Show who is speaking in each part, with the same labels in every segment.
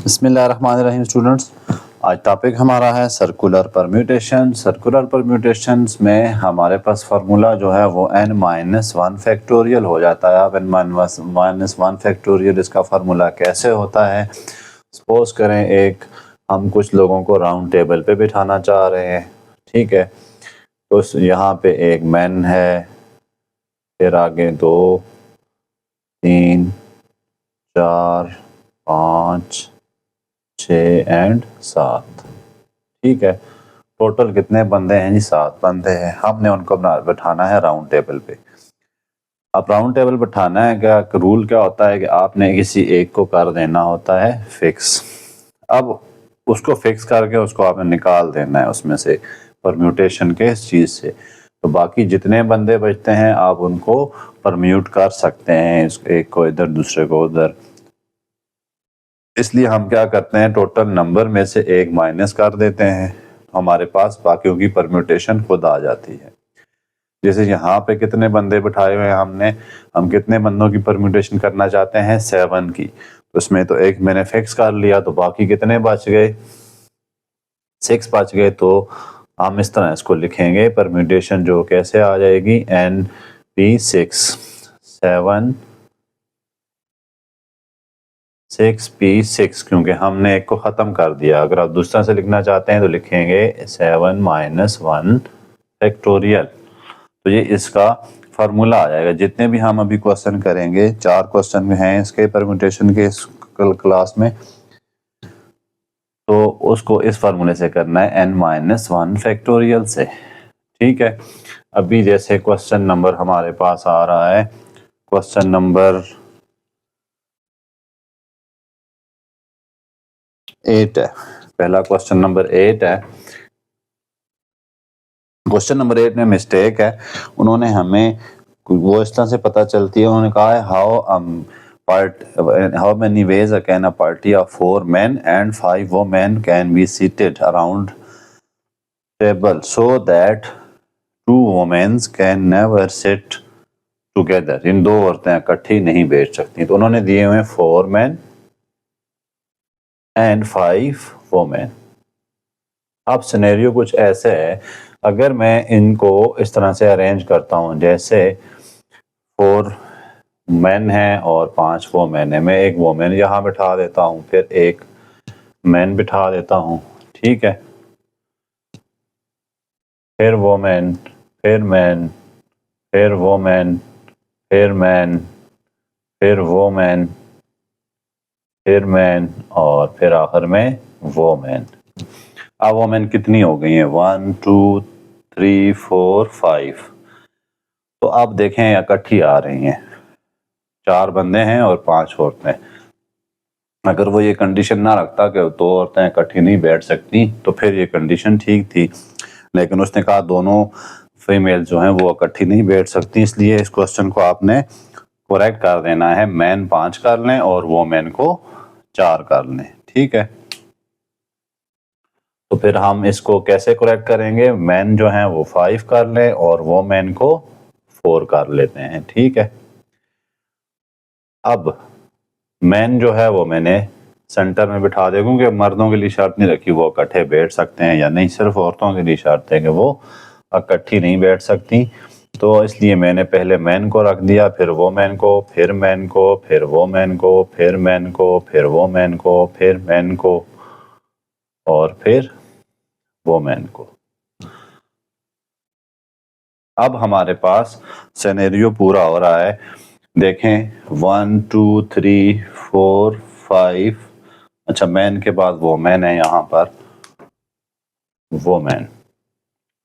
Speaker 1: बिस्मिल्लाहिर्रहमानिर्रहीम स्टूडेंट्स, आज टॉपिक हमारा है सर्कुलर परम्यूटेशन। सर्कुलर परम्यूटेशंस में हमारे पास फार्मूला जो है वो n-1 फैक्टोरियल हो जाता है। अब n-1 फैक्टोरियल इसका फार्मूला कैसे होता है? सपोज करें एक हम कुछ लोगों को राउंड टेबल पे बिठाना चाह रहे हैं, ठीक है। तो यहाँ पे एक मैन है, फिर आगे 2 3 4 5 6 एंड 7, ठीक है। टोटल कितने बंदे हैं जी? 7 बंदे हैं। हमने उनको बैठाना है राउंड टेबल पे। अब राउंड टेबल बैठाना है, क्या रूल क्या होता है कि आपने किसी एक को कर देना होता है फिक्स। अब उसको फिक्स करके उसको आपने निकाल देना है उसमें से, परम्यूटेशन के इस चीज़ से। तो बाकी जितने बंदे बचते हैं आप उनको परम्यूट कर सकते हैं, एक को इधर दूसरे को उधर। इसलिए हम क्या करते हैं, टोटल नंबर में से एक माइनस कर देते हैं, हमारे पास बाकियों की परम्यूटेशन खुद आ जाती है। जैसे यहाँ पे कितने बंदे बिठाए हुए हैं हमने, हम कितने बंदों की परम्यूटेशन करना चाहते हैं? 7 की। तो उसमें तो एक मैंने फिक्स कर लिया, तो बाकी कितने बच गए? 6 बच गए। तो हम इस तरह इसको लिखेंगे, परम्यूटेशन जो कैसे आ जाएगी, NP6 6P6, क्योंकि हमने एक को ख़त्म कर दिया। अगर आप दूसरा से लिखना चाहते हैं तो लिखेंगे 7-1 फैक्टोरियल। तो ये इसका फार्मूला आ जाएगा। जितने भी हम अभी क्वेश्चन करेंगे, 4 क्वेश्चन हैं इसके परम्यूटेशन के इस क्लास में, तो उसको इस फार्मूले से करना है n-1 फैक्टोरियल से, ठीक है। अभी जैसे क्वेश्चन नंबर हमारे पास आ रहा है, क्वेश्चन नंबर 8 है। पहला क्वेश्चन नंबर 8 है। क्वेश्चन नंबर 8 में मिस्टेक है, उन्होंने हमें वो इस तरह से पता चलती है, उन्होंने कहा है how many ways can a party of 4 men and 5 women can be seated around table so that 2 women can never sit together. इन 2 औरतें इकट्ठी नहीं बैठ सकती। तो उन्होंने दिए हुए 4 men and 5 women। अब सिनेरियो कुछ ऐसे है, अगर मैं इनको इस तरह से अरेंज करता हूँ, जैसे 4 मैन हैं और 5 वोमेन है, मैं एक वोमेन यहाँ बिठा देता हूँ, फिर एक मैन बिठा देता हूँ, ठीक है। फिर वोमेन, फिर मैन, फिर वोमेन, फिर मैन, फिर वोमेन, फिर मैन, और फिर आखिर में वोमेन। अब वोमेन कितनी हो गई हैं? 1 2 3 4 5। तो आप देखें इकट्ठी आ रही हैं, 4 बंदे हैं और 5 औरतें। अगर वो ये कंडीशन ना रखता कि 2 औरतें इकट्ठी नहीं बैठ सकती, तो फिर ये कंडीशन ठीक थी। लेकिन उसने कहा दोनों फीमेल जो हैं वो इकट्ठी नहीं बैठ सकती, इसलिए इस क्वेश्चन को आपने करेक्ट कर देना है। मैन 5 कर लें और वोमेन को 4 कर लें, ठीक है। तो फिर हम इसको कैसे करेक्ट करेंगे? मैन जो हैं वो 5 कर लें और वोमेन को 4 कर लेते हैं, ठीक है। अब मैन जो है वो मैंने सेंटर में बिठा दे, क्योंकि मर्दों के लिए शर्त नहीं रखी वो इकट्ठे बैठ सकते हैं या नहीं, सिर्फ औरतों के लिए शर्त है कि वो इकट्ठी नहीं बैठ सकती। तो इसलिए मैंने पहले मैन को रख दिया, फिर वो मैन को, फिर मैन को, फिर वो मैन को, फिर मैन को, फिर वो मैन को, फिर मैन को, और फिर वो मैन को। अब हमारे पास सिनेरियो पूरा हो रहा है। देखें 1 2 3 4 5। अच्छा, मैन के बाद वो मैन है, यहाँ पर वो मैन,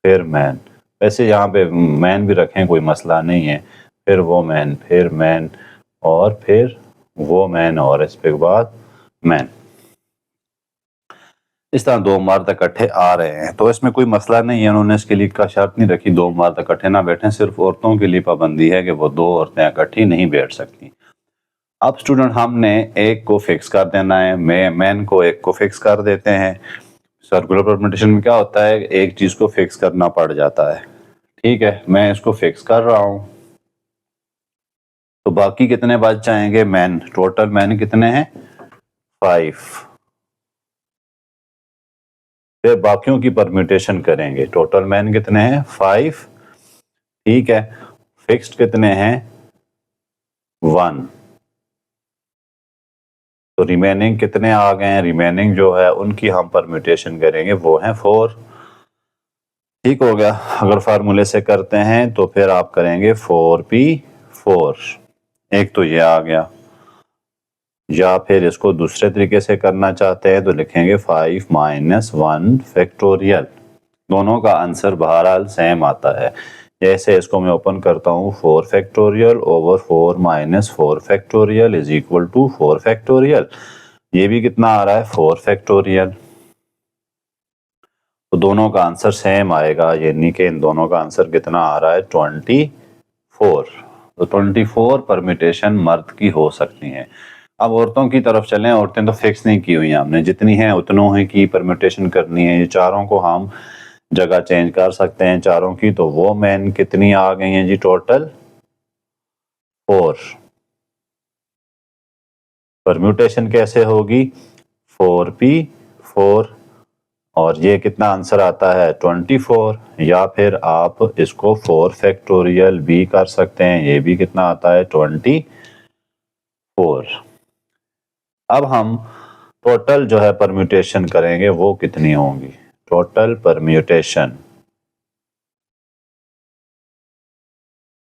Speaker 1: फिर मैन। वैसे यहाँ पे मैन भी रखें, कोई मसला नहीं है। फिर वो मैन, फिर मैन, और फिर वो मैन, और इसके बाद मैन। इस तरह 2 मर्द इकट्ठे आ रहे हैं, तो इसमें कोई मसला नहीं है। उन्होंने इसके लिए का शर्त नहीं रखी 2 मर्द इकट्ठे ना बैठे, सिर्फ औरतों के लिए पाबंदी है कि वो 2 औरतें इकट्ठी नहीं बैठ सकती। अब स्टूडेंट हमने एक को फिक्स कर देना है, मैन को एक को फिक्स कर देते हैं। सर्कुलर परम्यूटेशन में क्या होता है, एक चीज को फिक्स करना पड़ जाता है, ठीक है। मैं इसको फिक्स कर रहा हूं, तो बाकी कितने बच जाएंगे? मैन, टोटल मैन कितने हैं? 5। फिर बाकियों की परम्यूटेशन करेंगे। टोटल मैन कितने हैं 5, ठीक है, फिक्स्ड कितने हैं 1, तो रिमेनिंग कितने आ गए हैं, रिमेनिंग जो है उनकी हम परम्यूटेशन करेंगे वो है 4। ठीक हो गया। अगर फार्मूले से करते हैं तो फिर आप करेंगे 4p4, एक तो ये आ गया, या फिर इसको दूसरे तरीके से करना चाहते हैं तो लिखेंगे 5 - 1 फैक्टोरियल। दोनों का आंसर बहरहाल सेम आता है। जैसे इसको मैं ओपन करता हूँ 4 factorial over 4 - 4 factorial is equal to 4 factorial. ये भी कितना आ रहा है 4 फैक्टोरियल, तो दोनों का आंसर सेम आएगा, यानी कि इन दोनों का आंसर कितना आ रहा है 24। तो 24 परम्यूटेशन मर्द की हो सकती हैं। अब औरतों की तरफ चलें। औरतें तो फिक्स नहीं की हुई हैं हमने, जितनी हैं उतनों ही की परम्यूटेशन करनी है। ये चारों को हम जगह चेंज कर सकते हैं चारों की, तो वो मैन कितनी आ गई हैं जी टोटल 4। परम्यूटेशन कैसे होगी 4p4, और ये कितना आंसर आता है 24, या फिर आप इसको 4 फैक्टोरियल भी कर सकते हैं, ये भी कितना आता है 24। अब हम टोटल जो है परम्यूटेशन करेंगे वो कितनी होंगी, टोटल परम्यूटेशन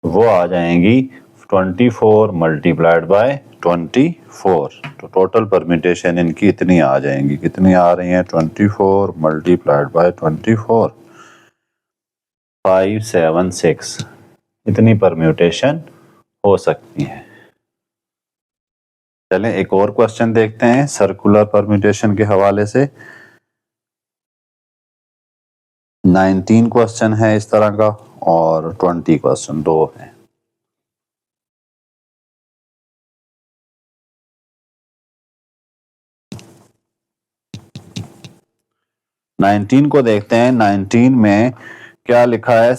Speaker 1: वो आ जाएंगी 24 मल्टीप्लाइड बाय 24। तो टोटल परम्यूटेशन इनकी इतनी आ जाएंगी, कितनी आ रही हैं 24 मल्टीप्लाइड बाय 24, 576। इतनी परम्यूटेशन हो सकती है। चलें एक और क्वेश्चन देखते हैं सर्कुलर परम्यूटेशन के हवाले से। 19 क्वेश्चन है इस तरह का और 20 क्वेश्चन दो है। नाइनटीन को देखते हैं। 19 में क्या लिखा है,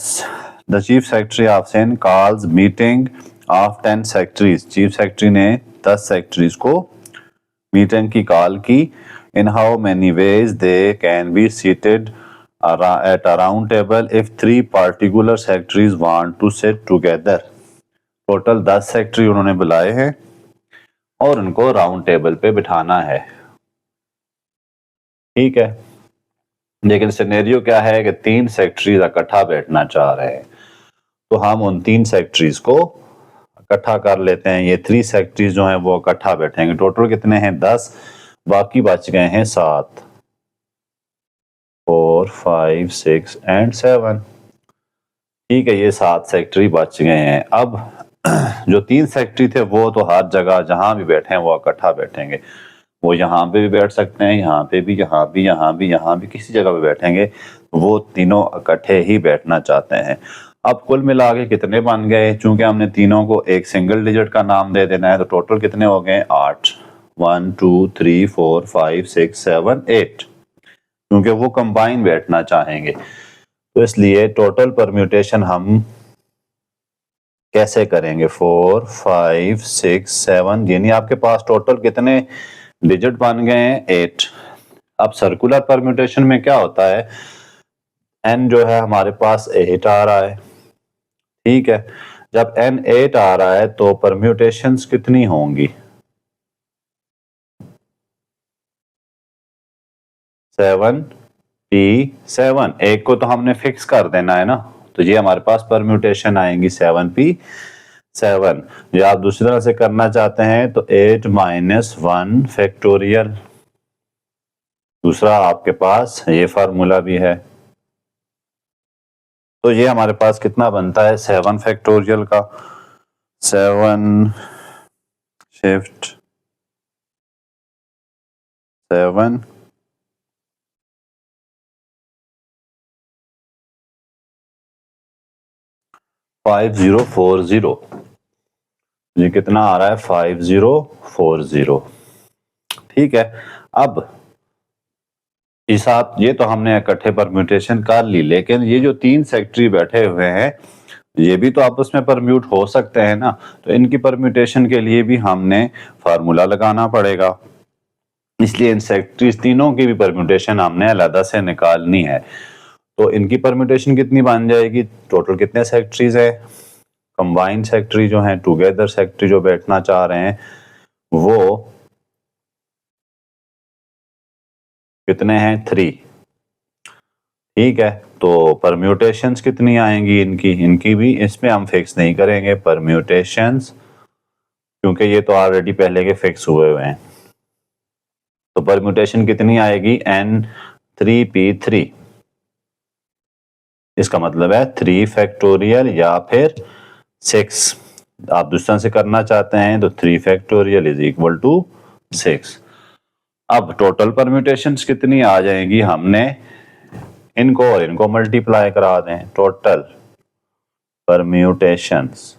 Speaker 1: द चीफ सेक्रेटरी ऑफ सेन calls meeting of 10 secretaries. Chief secretary ने 10 सेक्रेटरीज को मीटिंग की कॉल की। In how many ways they can be seated at a round table if 3 particular secretaries want to sit together. Total 10 secretary उन्होंने बुलाए हैं और उनको राउंड टेबल पे बिठाना है, ठीक है। लेकिन सिनेरियो क्या है कि 3 सेक्रेटरीज इकट्ठा बैठना चाह रहे हैं, तो हम उन 3 सेक्रेटरीज को इकट्ठा कर लेते हैं। ये 3 सेक्रेटरीज जो हैं वो इकट्ठा बैठेंगे। टोटल कितने हैं 10, बाकी बच गए हैं 7, 4 5 6 एंड 7, ठीक है। ये 7 सेक्रेटरी बच गए हैं। अब जो 3 सेक्रेटरी थे वो तो हर जगह जहां भी बैठे हैं वो इकट्ठा बैठेंगे। वो यहाँ पे भी बैठ सकते हैं, यहाँ पे भी, यहाँ भी, यहाँ भी, यहाँ भी, किसी जगह पे बैठेंगे। वो तीनों इकट्ठे ही बैठना चाहते हैं। अब कुल मिला के कितने बन गए, चूंकि हमने तीनों को एक सिंगल डिजिट का नाम दे देना है, तो टोटल कितने हो गए 8, 1 2 3 4 5 6 7 8, क्योंकि वो कंबाइन बैठना चाहेंगे। तो इसलिए टोटल परम्यूटेशन हम कैसे करेंगे 4 5 6 7, यानी आपके पास टोटल कितने डिजिट बन गए हैं 8। अब सर्कुलर परम्यूटेशन में क्या होता है, n जो है हमारे पास 8 आ रहा है, ठीक है। जब n 8 आ रहा है तो परम्यूटेशंस कितनी होंगी 7p7। एक को तो हमने फिक्स कर देना है ना, तो ये हमारे पास परम्यूटेशन आएंगी 7p7। या आप दूसरी तरह से करना चाहते हैं तो 8 - 1 फैक्टोरियल। दूसरा आपके पास ये फार्मूला भी है, तो ये हमारे पास कितना बनता है 7 फैक्टोरियल का। 7 शिफ्ट 7 5040, ये कितना आ रहा है 5040, ठीक है। अब इस आप ये तो हमने इकट्ठे परम्यूटेशन कर ली, लेकिन ये जो 3 सेक्रेटरी बैठे हुए हैं ये भी तो आपस में परम्यूट हो सकते हैं ना, तो इनकी परम्यूटेशन के लिए भी हमने फार्मूला लगाना पड़ेगा। इसलिए इन सेक्टरीज तीनों की भी परम्यूटेशन हमने अलग से निकालनी है। तो इनकी परम्यूटेशन कितनी बन जाएगी, टोटल कितने सेक्टरीज है, कंबाइंड सेक्टरी जो है, टुगेदर सेक्टरी जो बैठना चाह रहे हैं वो कितने हैं, 3। ठीक है, तो परम्यूटेशंस कितनी आएंगी इनकी भी इसमें हम फिक्स नहीं करेंगे परम्यूटेशंस, क्योंकि ये तो ऑलरेडी पहले के फिक्स हुए हैं। तो परम्यूटेशन कितनी आएगी, N3P3। इसका मतलब है 3 फैक्टोरियल या फिर 6। आप दूसरा से करना चाहते हैं तो 3 फैक्टोरियल इज इक्वल टू 6। अब टोटल परम्यूटेशंस कितनी आ जाएंगी, हमने इनको और इनको मल्टीप्लाई करा दें। टोटल परम्यूटेशंस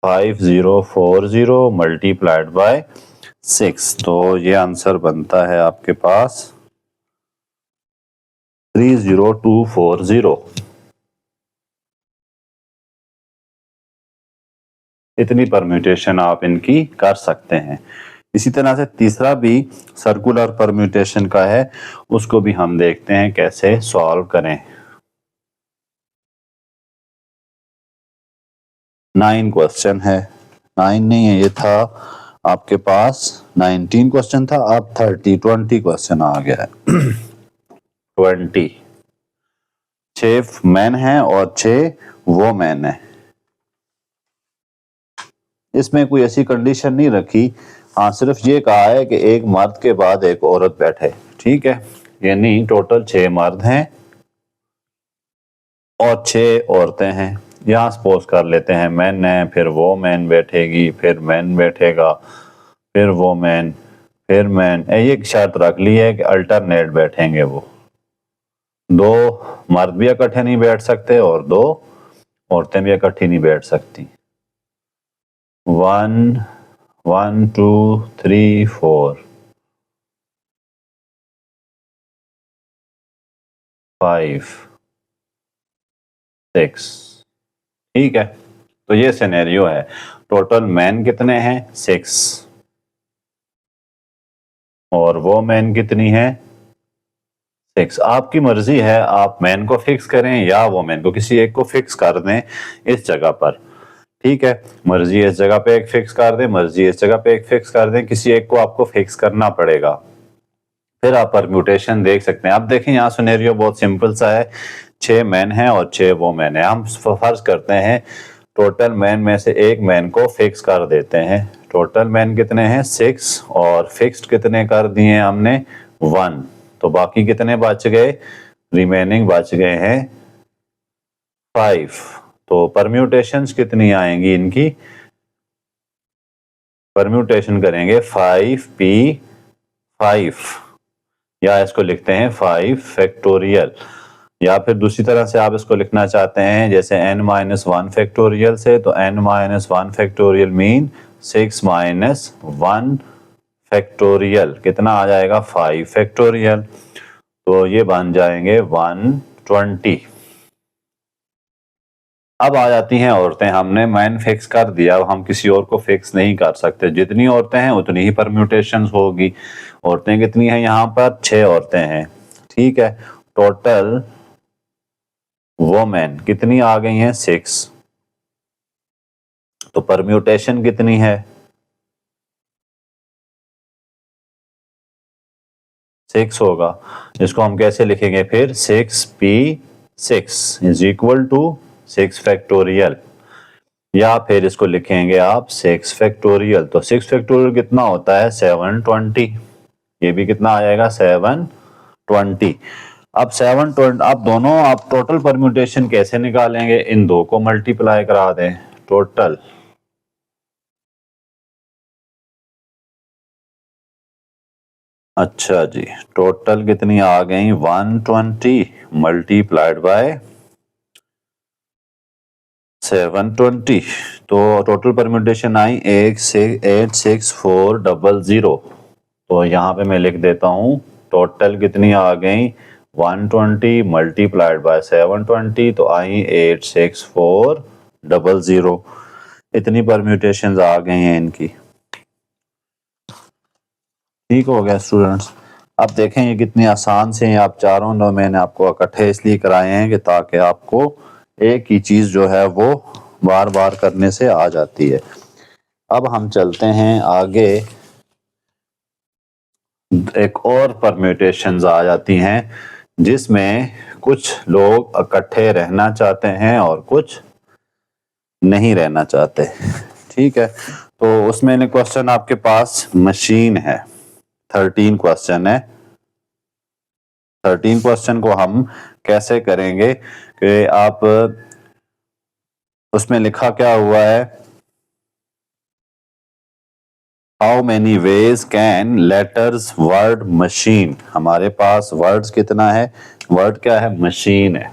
Speaker 1: 5040 मल्टीप्लाइड बाय 6, तो ये आंसर बनता है आपके पास 30240। इतनी परम्यूटेशन आप इनकी कर सकते हैं। इसी तरह से तीसरा भी सर्कुलर परम्यूटेशन का है, उसको भी हम देखते हैं कैसे सॉल्व करें। 9 क्वेश्चन है, 9 नहीं है, ये था आपके पास 19 क्वेश्चन था, अब 20 क्वेश्चन आ गया है। 20 6 मैन है और 6 वो मैन है। इसमें कोई ऐसी कंडीशन नहीं रखी, हाँ सिर्फ ये कहा है कि एक मर्द के बाद एक औरत बैठे। ठीक है, यानी टोटल 6 मर्द हैं और 6 औरतें हैं। यहाँ सपोज कर लेते हैं मैन है, फिर वो मैन बैठेगी, फिर मैन बैठेगा, फिर वो मैन, फिर मैन। ये शर्त रख ली है कि अल्टरनेट बैठेंगे वो, 2 मर्द भी इकट्ठे नहीं बैठ सकते और 2 औरतें भी इकट्ठी नहीं बैठ सकती। 1 1 2 3 4 5 6। ठीक है, तो ये सिनेरियो है। टोटल मैन कितने हैं, 6, और वो मैन कितनी है, 6। आपकी मर्जी है, आप मैन को फिक्स करें या वो मैन को, किसी एक को फिक्स कर दें इस जगह पर। ठीक है, मर्जी इस जगह पे एक फिक्स कर दें, मर्जी इस जगह पे एक फिक्स कर दें, किसी एक को आपको फिक्स करना पड़ेगा, फिर आप परम्यूटेशन देख सकते हैं। अब देखें यहाँ सिनेरियो बहुत सिंपल सा है, 6 मैन है और 6 वो मैन है। हम फर्ज करते हैं टोटल मैन में से एक मैन को फिक्स कर देते हैं। टोटल मैन कितने हैं, 6, और फिक्स्ड कितने कर दिए हमने, 1। तो बाकी कितने बच गए, रिमेनिंग बच गए हैं 5। तो परम्यूटेशंस कितनी आएंगी इनकी, परम्यूटेशन करेंगे 5p5, या इसको लिखते हैं 5 फैक्टोरियल, या फिर दूसरी तरह से आप इसको लिखना चाहते हैं जैसे n-1 फैक्टोरियल से, तो n-1 फैक्टोरियल मीन 6-1 फैक्टोरियल, कितना आ जाएगा, 5 फैक्टोरियल। तो ये बन जाएंगे 120। अब आ जाती हैं औरतें, हमने मैन फिक्स कर दिया, हम किसी और को फिक्स नहीं कर सकते, जितनी औरतें हैं उतनी ही परम्यूटेशंस होगी। औरतें कितनी हैं यहाँ पर, 6 औरतें हैं। ठीक है, टोटल वोमेन कितनी आ गई हैं, 6। तो परम्यूटेशन कितनी है, 6 होगा। इसको हम कैसे लिखेंगे फिर, 6p6 is equal to 6 factorial, या फिर इसको लिखेंगे आप 6 फैक्टोरियल। तो 6 फैक्टोरियल कितना होता है, 720। ये भी कितना आ जाएगा, 720। अब 720, अब दोनों आप टोटल परम्यूटेशन कैसे निकालेंगे, इन दो को मल्टीप्लाई करा दें। टोटल अच्छा जी, टोटल कितनी आ गई, 120 मल्टीप्लाइड बाय 720। तो टोटल परम्यूटेशन आई 86400। तो यहाँ पे मैं लिख देता हूँ, टोटल कितनी आ गई, 120 मल्टीप्लाइड बाय 720, तो आई 86400। इतनी परम्यूटेशंस आ गई हैं इनकी। ठीक हो गया स्टूडेंट्स। अब देखें ये कितनी आसान से हैं। आप चारों नो मैंने आपको इकट्ठे इसलिए कराए हैं कि ताकि आपको एक ही चीज़ जो है वो बार बार करने से आ जाती है। अब हम चलते हैं आगे, एक और परम्यूटेशंस आ जाती हैं जिसमें कुछ लोग इकट्ठे रहना चाहते हैं और कुछ नहीं रहना चाहते। ठीक है, तो उसमें क्वेश्चन आपके पास मशीन है, 13 क्वेश्चन है। 13 क्वेश्चन को हम कैसे करेंगे कि आप, उसमें लिखा क्या हुआ है, how many ways can letters word machine. हमारे पास वर्ड्स कितना है, वर्ड क्या है, मशीन है।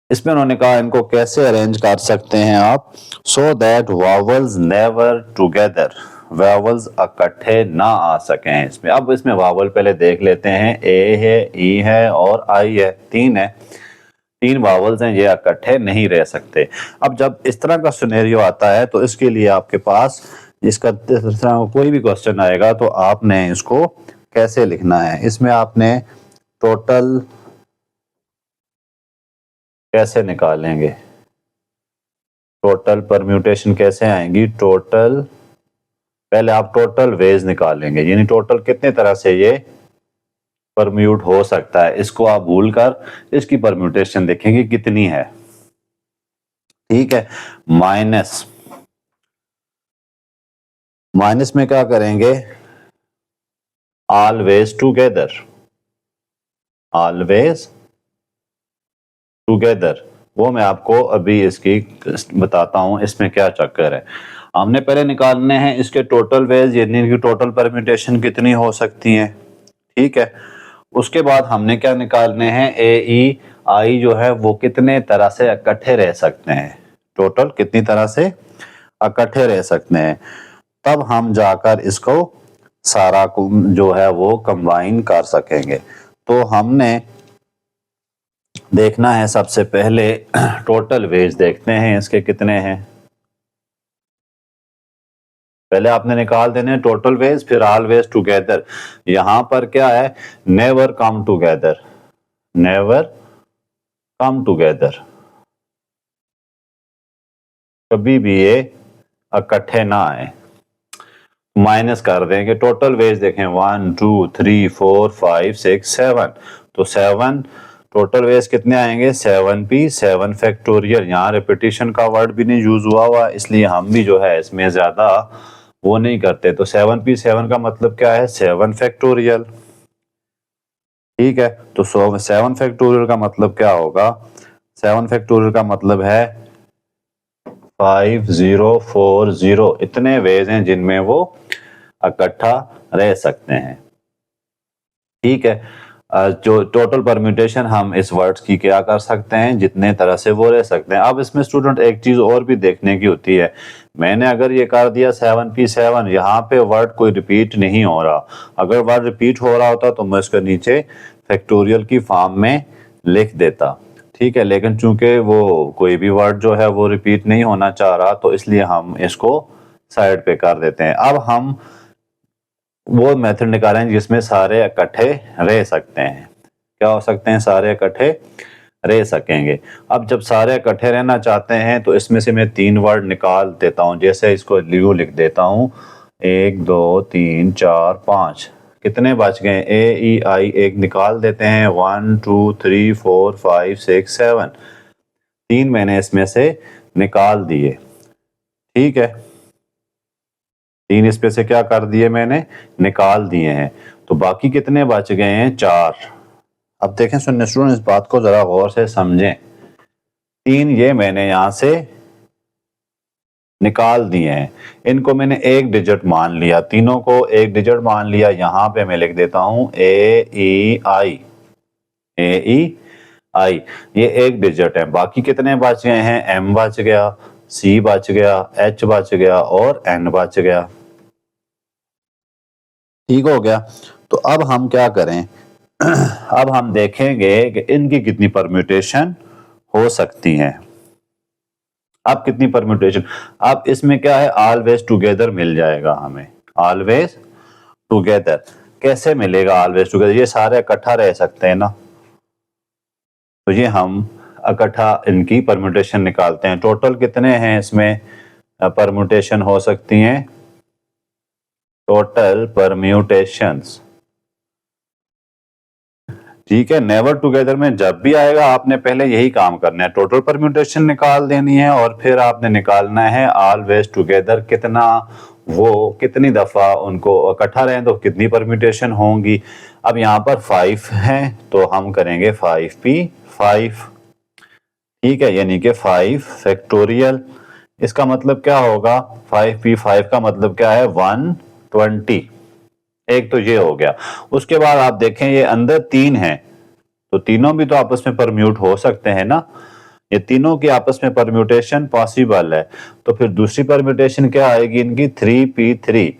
Speaker 1: इसमें उन्होंने कहा इनको कैसे अरेंज कर सकते हैं आप, so that vowels never together, vowels इकट्ठे ना आ सकें इसमें। अब इसमें वावल पहले देख लेते हैं, ए है, ई है और आई है, तीन है, तीन वावल्स हैं, ये इकट्ठे नहीं रह सकते। अब जब इस तरह का सिनेरियो आता है तो इसके लिए आपके पास इसका कोई भी क्वेश्चन आएगा तो आपने इसको कैसे लिखना है। इसमें आपने टोटल कैसे निकालेंगे, टोटल परम्यूटेशन कैसे आएंगी, टोटल, पहले आप टोटल वेज निकालेंगे, यानी टोटल कितने तरह से ये परम्यूट हो सकता है, इसको आप भूल कर इसकी परम्यूटेशन देखेंगे कितनी है। ठीक है, माइनस, माइनस में क्या करेंगे, ऑलवेज टुगेदर, ऑलवेज टुगेदर, वो मैं आपको अभी इसकी बताता हूं इसमें क्या चक्कर है। हमने पहले निकालने हैं इसके टोटल वेज, यानी इनकी टोटल परम्यूटेशन कितनी हो सकती हैं। ठीक है, उसके बाद हमने क्या निकालने हैं, ए ई आई जो है वो कितने तरह से इकट्ठे रह सकते हैं, टोटल कितनी तरह से इकट्ठे रह सकते हैं। तब हम जाकर इसको सारा जो है वो कंबाइन कर सकेंगे। तो हमने देखना है सबसे पहले टोटल वेज देखते हैं इसके कितने हैं। पहले आपने निकाल देने टोटल वेज, फिर ऑलवेज टुगेदर। यहां पर क्या है, never come together, never come together, कभी भी ये इकट्ठे ना आए। माइनस कर देंगे, टोटल वेज देखें 1 2 3 4 5 6 7, तो 7 टोटल वेज कितने आएंगे, 7p 7 फैक्टोरियल। यहाँ रिपीटिशन का वर्ड भी नहीं यूज हुआ इसलिए हम भी जो है इसमें ज्यादा वो नहीं करते। तो 7p 7 का मतलब क्या है, 7 फैक्टोरियल। ठीक है, तो 7 फैक्टोरियल का मतलब क्या होगा, 7 फैक्टोरियल का मतलब है 5040। इतने वेज हैं जिनमें वो इकट्ठा रह सकते हैं। ठीक है, जो टोटल परम्यूटेशन हम इस वर्ड्स की क्या कर सकते हैं, जितने तरह से वो रह सकते हैं। अब इसमें स्टूडेंट एक चीज और भी देखने की होती है, मैंने अगर ये कर दिया 7p7, यहाँ पे वर्ड कोई रिपीट नहीं हो रहा। अगर वर्ड रिपीट हो रहा होता तो मैं इसके नीचे फैक्टोरियल की फॉर्म में लिख देता। ठीक है, लेकिन चूंकि वो कोई भी वर्ड जो है वो रिपीट नहीं होना चाह रहा तो इसलिए हम इसको साइड पे कर देते हैं। अब हम वो मेथड निकालें जिसमें सारे इकट्ठे रह सकते हैं। क्या हो सकते हैं, सारे इकट्ठे रह सकेंगे। अब जब सारे इकट्ठे रहना चाहते हैं तो इसमें से मैं 3 वर्ड निकाल देता हूं, जैसे इसको लियो लिख देता हूं, 1 2 3 4 5, कितने बच गए, ए ई आई एक निकाल देते हैं, 1 2 3 4 5 6 7, 3 मैंने इसमें से निकाल दिए। ठीक है, 3 इसमें से क्या कर दिए, मैंने निकाल दिए हैं। तो बाकी कितने बच गए हैं, 4। अब देखें सुनने स्टूडेंट, इस बात को जरा गौर से समझें। 3 ये मैंने यहां से निकाल दिए हैं, इनको मैंने एक डिजिट मान लिया, तीनों को एक डिजिट मान लिया। यहां पे मैं लिख देता हूं ए ई आई, ए ई आई, ये एक डिजिट है। बाकी कितने बच गए हैं, एम बच गया, सी बच गया, एच बच गया और एन बच गया। ठीक हो गया, तो अब हम क्या करें अब हम देखेंगे कि इनकी कितनी परम्यूटेशन हो सकती हैं। अब कितनी परम्यूटेशन, अब इसमें क्या है, ऑलवेज टुगेदर मिल जाएगा हमें, ऑलवेज टुगेदर। कैसे मिलेगा ऑलवेज टुगेदर, ये सारे इकट्ठा रह सकते हैं ना, तो ये हम इकट्ठा इनकी परम्यूटेशन निकालते हैं। टोटल कितने हैं इसमें परम्यूटेशन हो सकती हैं, टोटल परम्यूटेशंस, ठीक है। नेवर टुगेदर में जब भी आएगा आपने पहले यही काम करना है, टोटल परम्यूटेशन निकाल देनी है और फिर आपने निकालना है ऑलवेज टुगेदर, कितना वो कितनी दफा उनको इकट्ठा रहे तो कितनी परम्यूटेशन होंगी। अब यहाँ पर 5 हैं तो हम करेंगे 5p5, ठीक है, यानी कि 5 फैक्टोरियल। इसका मतलब क्या होगा, 5p5 का मतलब क्या है, 120। एक तो ये हो गया। उसके बाद आप देखें ये अंदर 3 हैं, तो तीनों भी तो आपस में परम्यूट हो सकते हैं ना, ये तीनों की आपस में परम्यूटेशन पॉसिबल है। तो फिर दूसरी परम्यूटेशन क्या आएगी इनकी, 3p3,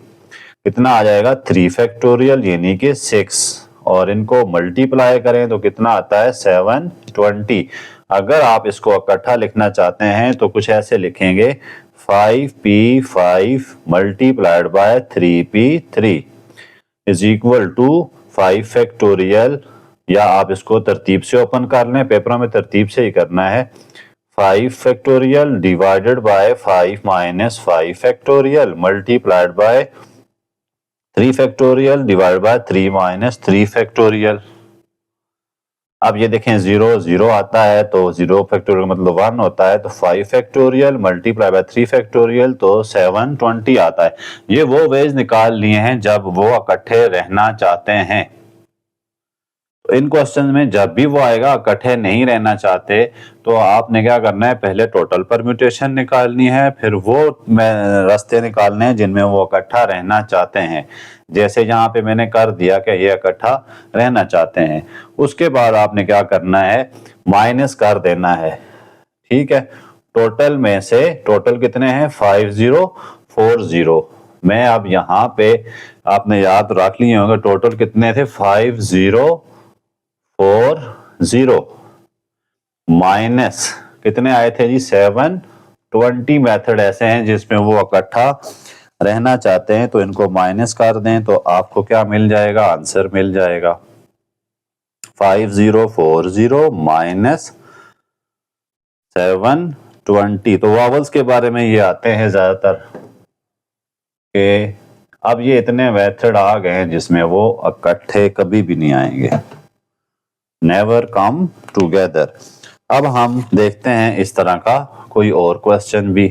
Speaker 1: कितना आ जाएगा 3 फैक्टोरियल यानी कि 6, और इनको मल्टीप्लाई करें तो कितना आता है 720। अगर आप इसको इकट्ठा लिखना चाहते हैं तो कुछ ऐसे लिखेंगे, 5p5 multiplied by 3p3 is equal to 5 factorial, या आप इसको तरतीब से ओपन कर लें, पेपरों में तरतीब से ही करना है, 5 factorial divided by 5 minus 5 factorial multiplied by 3 factorial divide by 3 minus 3 factorial. अब ये देखें 0 0 आता है तो 0 फैक्टोरियल मतलब 1 होता है, तो 5 फैक्टोरियल मल्टीप्लाई बाय 3 फैक्टोरियल तो 720 आता है। ये वो वेज निकाल लिए हैं जब वो इकट्ठे रहना चाहते हैं। तो इन क्वेश्चन में जब भी वो आएगा इकट्ठे नहीं रहना चाहते तो आपने क्या करना है, पहले टोटल परम्यूटेशन निकालनी है, फिर वो रास्ते निकालने हैं जिनमें वो इकट्ठा रहना चाहते हैं। जैसे यहाँ पे मैंने कर दिया कि ये इकट्ठा रहना चाहते हैं, उसके बाद आपने क्या करना है, माइनस कर देना है, ठीक है। टोटल में से टोटल कितने हैं 5040, मैं अब यहाँ पे आपने याद रख लिए होंगे टोटल कितने थे 5040 माइनस कितने आए थे जी 720। मेथड ऐसे हैं जिसमें वो इकट्ठा रहना चाहते हैं, तो इनको माइनस कर दें तो आपको क्या मिल जाएगा, आंसर मिल जाएगा 5040 माइनस 720। तो वावल्स के बारे में ये आते हैं ज्यादातर कि अब ये इतने मेथड आ गए हैं जिसमें वो इकट्ठे कभी भी नहीं आएंगे, नेवर कम टुगेदर। अब हम देखते हैं इस तरह का कोई और क्वेश्चन भी।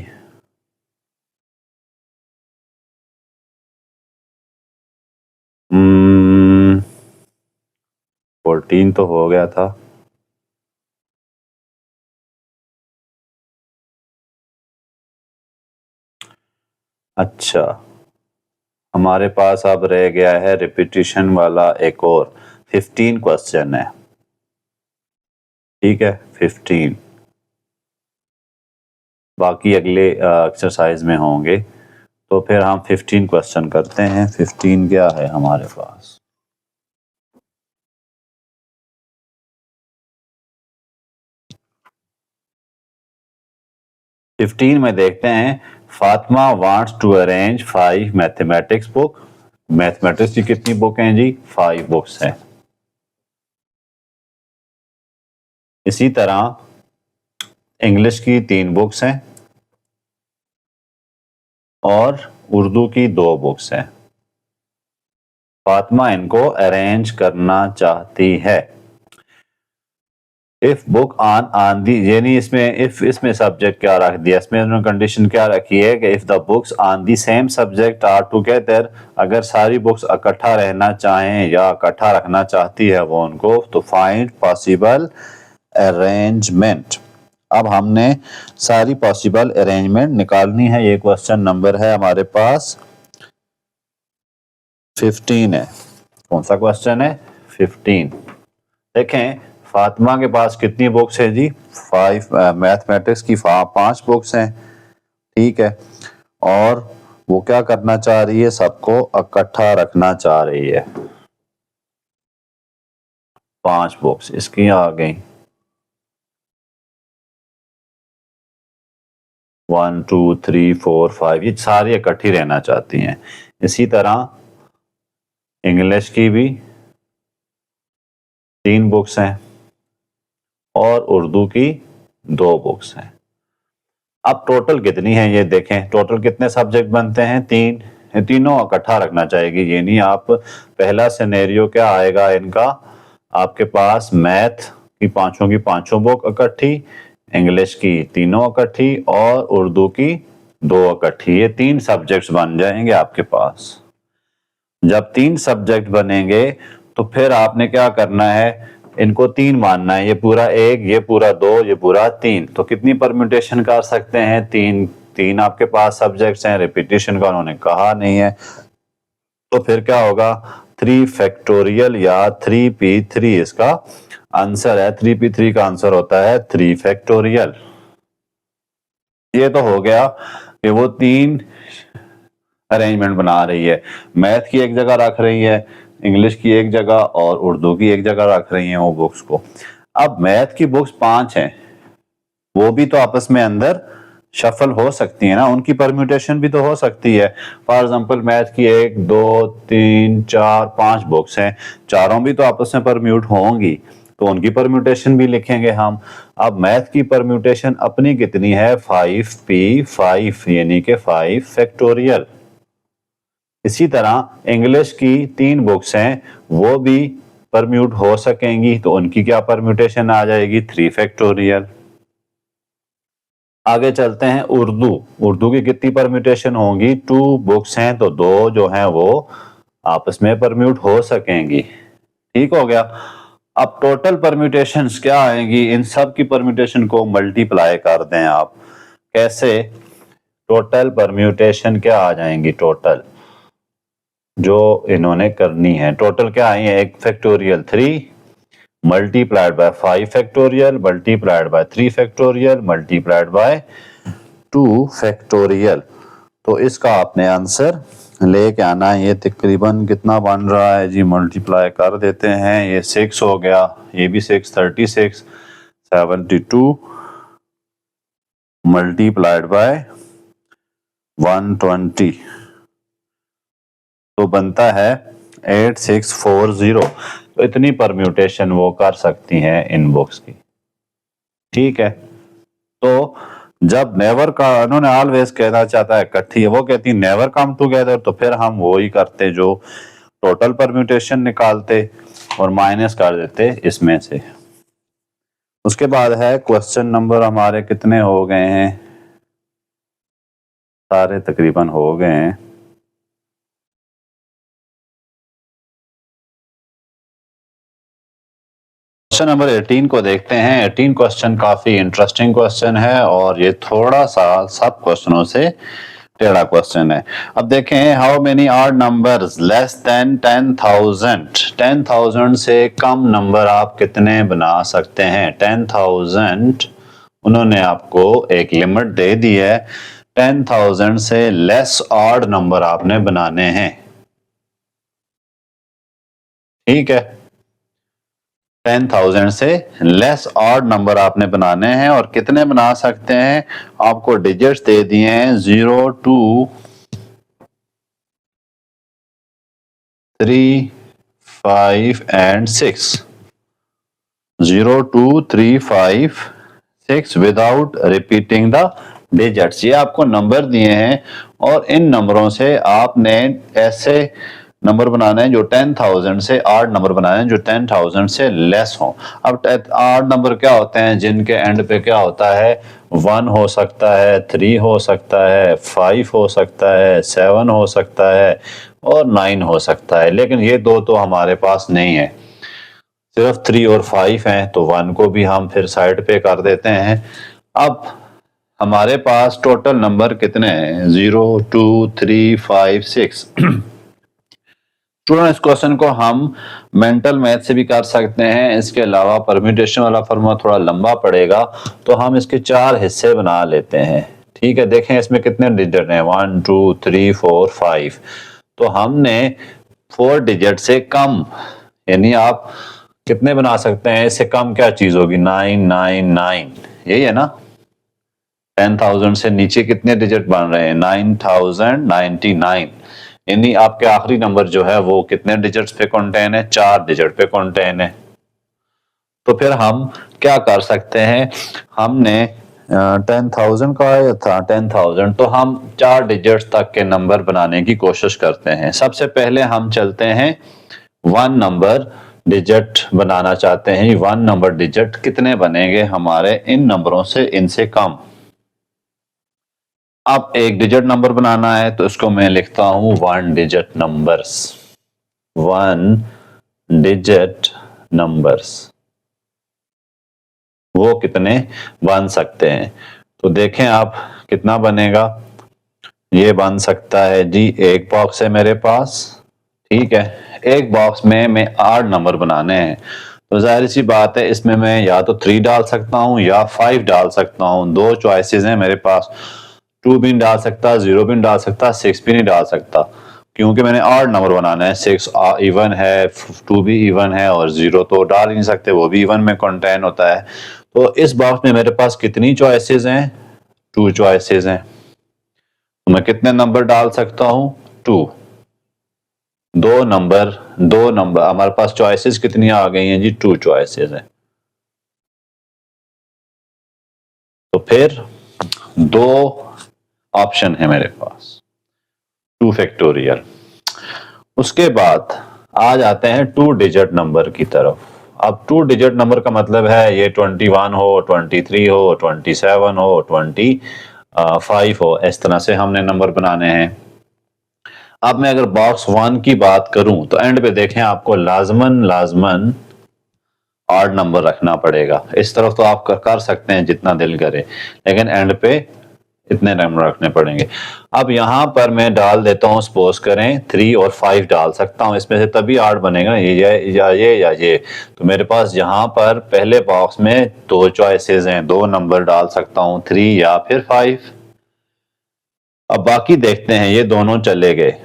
Speaker 1: 14 तो हो गया था, अच्छा हमारे पास अब रह गया है रिपीटिशन वाला एक और 15 क्वेश्चन है, ठीक है 15, बाकी अगले एक्सरसाइज में होंगे। तो फिर हम 15 क्वेश्चन करते हैं। 15 क्या है हमारे पास, फिफ्टीन में देखते हैं, Fatima wants to arrange 5 mathematics book. Mathematics की कितनी बुक हैं जी, 5 बुक्स हैं। इसी तरह इंग्लिश की 3 बुक्स हैं और उर्दू की 2 बुक्स हैं। फातिमा इनको अरेंज करना चाहती है। इफ बुक ऑन दी, यानी इसमें इफ इसमें सब्जेक्ट क्या रख दिया, इसमें उन्होंने कंडीशन क्या रखी है कि if the books on the same subject are together, अगर सारी बुक्स इकट्ठा रहना चाहें या इकट्ठा रखना चाहती है वो उनको, तो फाइंड पॉसिबल अरेंजमेंट। अब हमने सारी पॉसिबल अरेंजमेंट निकालनी है। ये क्वेश्चन नंबर है हमारे पास 15 है। कौन सा क्वेश्चन है, 15। देखें फातिमा के पास कितनी बुक्स है जी, 5 मैथमेटिक्स की 5 बुक्स हैं, ठीक है। और वो क्या करना चाह रही है, सबको इकट्ठा रखना चाह रही है। 5 बुक्स इसकी आ गई। 1 2 3 4 5 ये सारी इकट्ठी रहना चाहती हैं। इसी तरह इंग्लिश की भी 3 बुक्स हैं और उर्दू की 2 बुक्स हैं। अब टोटल कितनी है ये देखें, टोटल कितने सब्जेक्ट बनते हैं, 3। ये तीनों इकट्ठा रखना चाहिए, ये नहीं आप पहला सिनेरियो क्या आएगा इनका, आपके पास मैथ की पांचों बुक इकट्ठी, इंग्लिश की तीनों इकट्ठी और उर्दू की 2 इकट्ठी, ये 3 सब्जेक्ट्स बन जाएंगे आपके पास। जब 3 सब्जेक्ट बनेंगे तो फिर आपने क्या करना है, इनको 3 मानना है, ये पूरा 1, ये पूरा 2, ये पूरा 3। तो कितनी परम्यूटेशन कर सकते हैं, 3 आपके पास सब्जेक्ट्स हैं, रिपीटिशन का उन्होंने कहा नहीं है, तो फिर क्या होगा 3 फैक्टोरियल या 3p3 इसका आंसर है। 3p3 का आंसर होता है 3 फैक्टोरियल। ये तो हो गया कि वो 3 अरेंजमेंट बना रही है, मैथ की एक जगह रख रही है, इंग्लिश की एक जगह और उर्दू की एक जगह रख रही हैं वो बुक्स को। अब मैथ की बुक्स 5 हैं, वो भी तो आपस में अंदर शफल हो सकती है ना, उनकी परम्यूटेशन भी तो हो सकती है। फॉर एग्जांपल मैथ की 1 2 3 4 5 बुक्स हैं, चारों भी तो आपस में परम्यूट होंगी, तो उनकी परम्यूटेशन भी लिखेंगे हम। अब मैथ की परम्यूटेशन अपनी कितनी है, 5p5 यानी कि 5 फैक्टोरियल। इसी तरह इंग्लिश की 3 बुक्स हैं, वो भी परम्यूट हो सकेंगी, तो उनकी क्या परम्यूटेशन आ जाएगी, 3 फैक्टोरियल। आगे चलते हैं उर्दू की कितनी परम्यूटेशन होंगी, 2 बुक्स हैं तो 2 जो हैं वो आपस में परम्यूट हो सकेंगी। ठीक हो गया। अब टोटल परम्यूटेशंस क्या आएंगी, इन सब की परम्यूटेशन को मल्टीप्लाई कर दें आप। कैसे, टोटल परम्यूटेशन क्या आ जाएंगी, टोटल जो इन्होंने करनी है, टोटल क्या आई है, 1 factorial 3 multiplied by 5 factorial multiplied by 3 factorial multiplied by 2 factorial. तो इसका आपने आंसर लेके आना है। ये तकरीबन कितना बन रहा है जी, मल्टीप्लाई कर देते हैं, ये 6 हो गया, ये भी 6 36 72 मल्टीप्लाइड बाय 120 तो बनता है 8640। तो इतनी परम्यूटेशन वो कर सकती हैं इन बुक्स की। ठीक है, तो जब नेवर का उन्होंने ऑलवेज कहना चाहता है इकट्ठी है, वो कहती है नेवर कम टुगेदर, तो फिर हम वो ही करते जो टोटल परम्यूटेशन निकालते और माइनस कर देते इसमें से। उसके बाद है क्वेश्चन नंबर हमारे कितने हो गए हैं, सारे तकरीबन हो गए हैं। क्वेश्चन नंबर 18 को देखते हैं। 18 क्वेश्चन काफी इंटरेस्टिंग क्वेश्चन है और ये थोड़ा सा सब क्वेश्चनों से टेढ़ा क्वेश्चन है। अब देखें, how many odd numbers less than 10,000, 10,000 से कम नंबर आप कितने बना सकते हैं। 10,000 उन्होंने आपको एक लिमिट दे दी है, 10,000 से लेस आड नंबर आपने बनाने हैं। ठीक है, 10,000 से लेस ऑड नंबर आपने बनाने हैं और कितने बना सकते हैं, आपको डिजिट्स दे दिए हैं 0 2 3 5 and 6, 0 2 3 5 6 without repeating the digits. ये आपको नंबर दिए हैं और इन नंबरों से आपने ऐसे नंबर बनाने हैं जो 10,000 से आड नंबर बनाने हैं जो 10,000 से लेस हो। अब आड नंबर क्या होते हैं, जिनके एंड पे क्या होता है, 1 हो सकता है, 3 हो सकता है, 5 हो सकता है, 7 हो सकता है और 9 हो सकता है। लेकिन ये दो तो हमारे पास नहीं है, सिर्फ 3 और 5 हैं, तो 1 को भी हम फिर साइड पे कर देते हैं। अब हमारे पास टोटल नंबर कितने हैं, 0 2 3 5 6। स्टूडेंट इस क्वेश्चन को हम मेंटल मैथ से भी कर सकते हैं, इसके अलावा परम्यूटेशन वाला फॉर्मूला थोड़ा लंबा पड़ेगा, तो हम इसके 4 हिस्से बना लेते हैं। ठीक है, देखें इसमें कितने डिजिट हैं, 1 2 3 4 5। तो हमने 4 डिजिट से कम, यानी आप कितने बना सकते हैं, इससे कम क्या चीज होगी, 9 9 9, यही है ना। 10,000 से नीचे कितने डिजिट बन रहे हैं? 9099, यानी आपके आखिरी नंबर जो है वो कितने डिजिट्स पे कंटेन है? 4 डिजिट पे कंटेन है। तो फिर हम क्या कर सकते हैं? हमने 10,000 का आया था 10,000, तो हम 4 डिजिट्स तक के नंबर बनाने की कोशिश करते हैं। सबसे पहले हम चलते हैं 1 नंबर डिजिट बनाना चाहते हैं। 1 नंबर डिजिट कितने बनेंगे हमारे इन नंबरों से? इनसे कम। अब एक डिजिट नंबर बनाना है तो इसको मैं लिखता हूं 1 डिजिट नंबर्स। 1 डिजिट नंबर्स वो कितने बन सकते हैं? तो देखें आप कितना बनेगा। ये बन सकता है जी, एक बॉक्स है मेरे पास, ठीक है। एक बॉक्स में मैं 8 नंबर बनाने हैं, तो जाहिर सी बात है इसमें मैं या तो 3 डाल सकता हूं या 5 डाल सकता हूं। दो चॉइसेस हैं मेरे पास, 2 भी नहीं डाल सकता, 0 भी नहीं डाल सकता, 6 भी नहीं डाल सकता, क्योंकि मैंने 8 नंबर बनाना है। 6 इवन है, 2 भी इवन है, और 0 तो डाल ही नहीं सकते, वो भी इवन में कंटेन होता है। तो इस बॉक्स में मेरे पास कितनी चॉइसेस हैं? 2 चॉइसेस हैं। तो मैं कितने नंबर डाल सकता हूं? 2। दो नंबर हमारे पास चॉइसेस कितनी आ गई हैं जी? 2 चॉइसेस हैं। तो फिर 2 ऑप्शन है मेरे पास, 2 फैक्टोरियल। उसके बाद आ जाते हैं 2 डिजिट नंबर की तरफ। अब 2 डिजिट नंबर का मतलब है ये 21 हो, 23 हो, 27 हो, 25 हो, इस तरह से हमने नंबर बनाने हैं। अब मैं अगर बॉक्स 1 की बात करूं तो एंड पे देखें आपको लाजमन ऑड नंबर रखना पड़ेगा। इस तरफ तो आप कर सकते हैं जितना दिल करे, लेकिन एंड पे इतने नंबर रखने पड़ेंगे। अब यहां पर मैं डाल देता हूं, सपोज करें 3 और 5 डाल सकता हूं, इसमें से तभी 8 बनेगा, ये। तो मेरे पास यहां पर पहले बॉक्स में 2 चॉइसेस हैं, 2 नंबर डाल सकता हूं, 3 या फिर 5। अब बाकी देखते हैं, ये दोनों चले गए,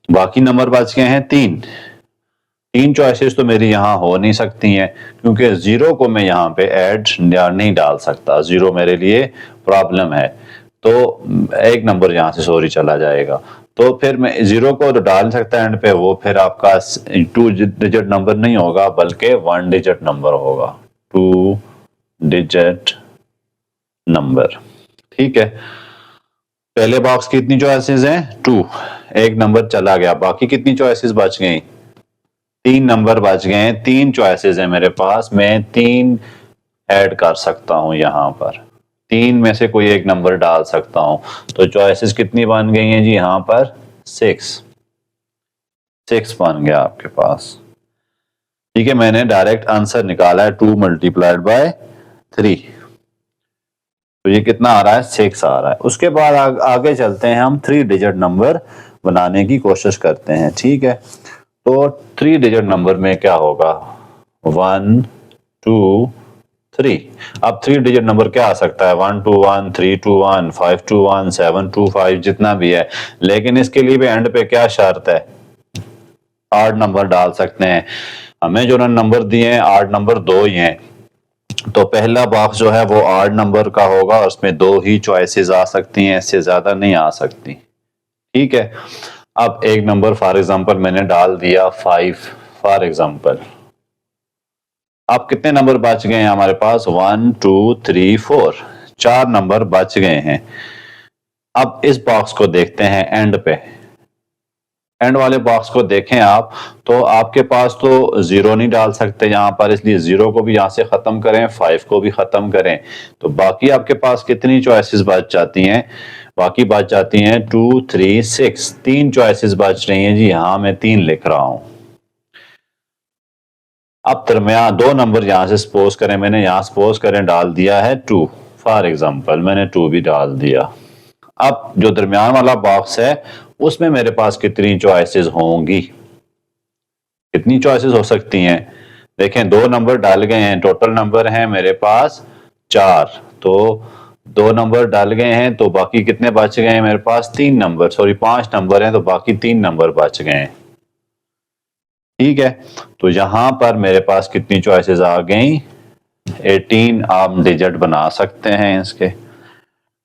Speaker 1: बाकी नंबर बच गए हैं 3 चॉइसेस तो मेरी यहाँ हो नहीं सकती हैं, क्योंकि 0 को मैं यहाँ पे ऐड नहीं डाल सकता, 0 मेरे लिए प्रॉब्लम है। तो एक नंबर यहाँ से सॉरी चला जाएगा, तो फिर मैं 0 को तो डाल सकता एंड पे, वो फिर आपका 2 डिजिट नंबर नहीं होगा बल्कि 1 डिजिट नंबर होगा। 2 डिजिट नंबर, ठीक है। पहले बॉक्स की कितनी चॉइसेस हैं? 2, एक नंबर चला गया, बाकी कितनी चॉइसेस बच गई? 3 नंबर बच गए हैं, 3 चॉइसेस है मेरे पास, मैं 3 ऐड कर सकता हूं यहां पर, 3 में से कोई एक नंबर डाल सकता हूं। तो चॉइसेस कितनी बन गई हैं जी? यहां पर 6 बन गया आपके पास, ठीक है। मैंने डायरेक्ट आंसर निकाला है 2 मल्टीप्लाइड बाय 3, तो ये कितना आ रहा है? 6 आ रहा है। उसके बाद आगे चलते हैं, हम 3 डिजिट नंबर बनाने की कोशिश करते हैं, ठीक है। तो 3 डिजिट नंबर में क्या होगा? 1 2 3। अब 3 डिजिट नंबर क्या आ सकता है? 1 2 1, 3 2 1, 5 2 1, 7 2 5, जितना भी है। लेकिन इसके लिए भी एंड पे क्या शर्त है? 8 नंबर डाल सकते हैं। हमें जो नंबर दिए हैं 8 नंबर 2 ही हैं, तो पहला बॉक्स जो है वो 8 नंबर का होगा, उसमें 2 ही चॉइसेस आ सकती हैं, इससे ज्यादा नहीं आ सकती, ठीक है। अब एक नंबर फॉर एग्जांपल मैंने डाल दिया 5 फॉर एग्जांपल। अब कितने नंबर बच गए हैं हमारे पास? 1 2 3 4, 4 नंबर बच गए हैं। अब इस बॉक्स को देखते हैं एंड पे, एंड वाले बॉक्स को देखें आप, तो आपके पास तो 0 नहीं डाल सकते यहाँ पर, इसलिए 0 को भी यहाँ से खत्म करें, 5 को भी खत्म करें, तो बाकी आपके पास कितनी चॉइसेस बच जाती हैं? बाकी बच जाती हैं 2 3 6, 3 चॉइसेस बच रही हैं जी। हाँ, मैं 3 लिख रहा हूं। अब दरमियान 2 नंबर यहां से सपोज करें, मैंने यहां सपोज करें डाल दिया है 2 फॉर एग्जांपल, मैंने 2 भी डाल दिया। अब जो दरमियान वाला बॉक्स है उसमें मेरे पास कितनी चॉइसेस होंगी? कितनी चॉइसेस हो सकती हैं? देखें, 2 नंबर डाल गए हैं, टोटल नंबर हैं मेरे पास 4, तो 2 नंबर डाल गए हैं, तो बाकी कितने बच गए हैं मेरे पास? 3 नंबर, सॉरी 5 नंबर हैं, तो बाकी 3 नंबर बच गए हैं, ठीक है। तो यहां पर मेरे पास कितनी चॉइसेस आ गई? 18 आप डिजिट बना सकते हैं इसके।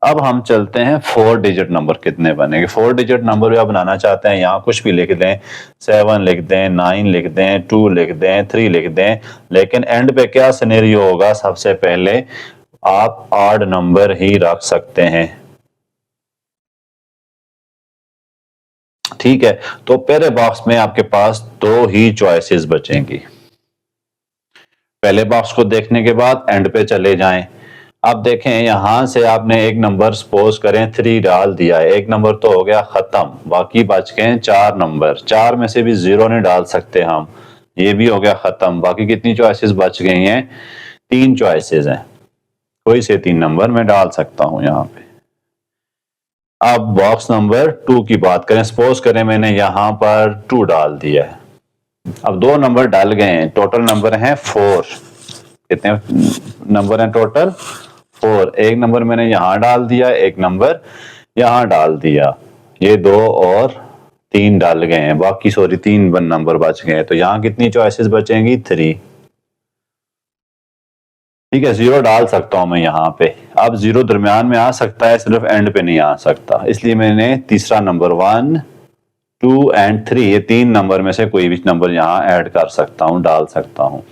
Speaker 1: अब हम चलते हैं 4 डिजिट नंबर कितने बनेंगे। 4 डिजिट नंबर भी आप बनाना चाहते हैं, यहाँ कुछ भी लिख दें, 7 लिख दें, 9 लिख दें, 2 लिख दें, 3 लिख दें, लेकिन एंड पे क्या सिनेरियो होगा, सबसे पहले आप ऑड नंबर ही रख सकते हैं। ठीक है, तो पहले बॉक्स में आपके पास 2 ही चॉइसेस बचेंगी। पहले बॉक्स को देखने के बाद एंड पे चले जाएं। अब देखें, यहां से आपने एक नंबर सपोज करें 3 डाल दिया है, एक नंबर तो हो गया खत्म, बाकी बच गए 4 नंबर। 4 में से भी 0 नहीं डाल सकते हम, ये भी हो गया खत्म। बाकी कितनी चॉइसेस बच गई हैं? 3 चॉइसेस हैं, कोई से 3 नंबर मैं डाल सकता हूं यहाँ पे। अब बॉक्स नंबर 2 की बात करें, सपोज करें मैंने यहां पर 2 डाल दिया है। अब 2 नंबर डाल गए हैं, टोटल नंबर हैं 4। कितने नंबर हैं टोटल? 4। एक नंबर मैंने यहां डाल दिया, एक नंबर यहां डाल दिया, ये 2 और 3 डाल गए हैं, बाकी सॉरी 3 नंबर बच गए हैं। तो यहां कितनी चॉइसेस बचेंगी? 3। ठीक है, 0 डाल सकता हूं मैं यहाँ पे। अब 0 दरमियान में आ सकता है, सिर्फ एंड पे नहीं आ सकता, इसलिए मैंने तीसरा नंबर 1, 2 एंड 3, ये 3 नंबर में से कोई भी नंबर यहाँ ऐड कर सकता हूँ, डाल सकता हूँ।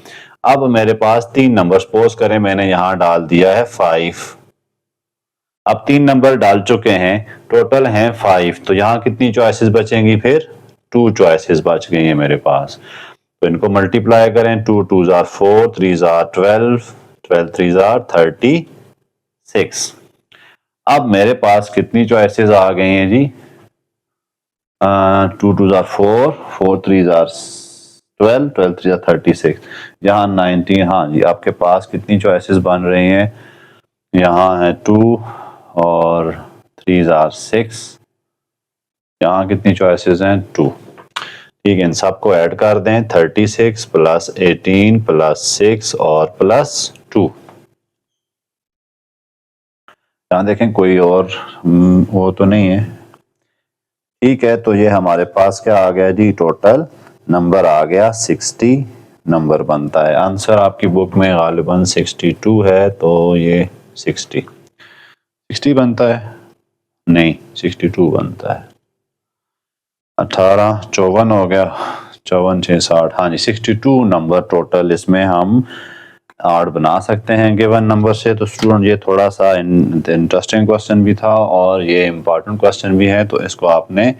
Speaker 1: अब मेरे पास 3 नंबर, सपोज करें मैंने यहाँ डाल दिया है 5। अब 3 नंबर डाल चुके हैं, टोटल हैं 5, तो यहाँ कितनी चॉइसेस बचेंगी? फिर 2 चॉइसेस बच गई हैं मेरे पास। तो इनको मल्टीप्लाई करें, 2 2 जार 4, 3 जार 12, 12 3 जार 36। अब मेरे पास कितनी चॉइसेस आ गई हैं जी? 2 2 जार 4, 4 3 जार 12, 12 3 जार 36, यहाँ 19। हाँ जी, आपके पास कितनी चॉइसेस बन रही हैं? यहाँ है 2 और 3 जार 6, यहाँ कितनी चॉइसेस हैं? 2। ठीक है, इन सबको ऐड कर दें, 36 प्लस 18 प्लस 6 और प्लस 2। यहाँ देखें कोई और वो तो नहीं है। ठीक है, तो ये हमारे पास क्या आ गया जी? टोटल नंबर आ गया 60 नंबर बनता है। आंसर आपकी बुक में गालिबन 62 है, तो ये 60 बनता है, नहीं 62 बनता है। 18 54 हो गया, 54 6 60, हाँ जी 62 नंबर टोटल इसमें हम आर्ट बना सकते हैं गिवन नंबर से। तो स्टूडेंट, ये थोड़ा सा इंटरेस्टिंग क्वेश्चन भी था और ये इम्पॉर्टेंट क्वेश्चन भी है, तो इसको आपने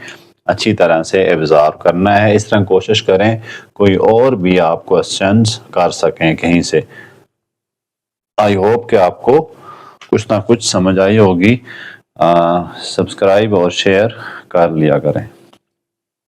Speaker 1: अच्छी तरह से एब्जॉर्व करना है। इस तरह कोशिश करें कोई और भी आप क्वेश्चंस कर सकें कहीं से। आई होप कि आपको कुछ ना कुछ समझ आई होगी। सब्सक्राइब और शेयर कर लिया करें।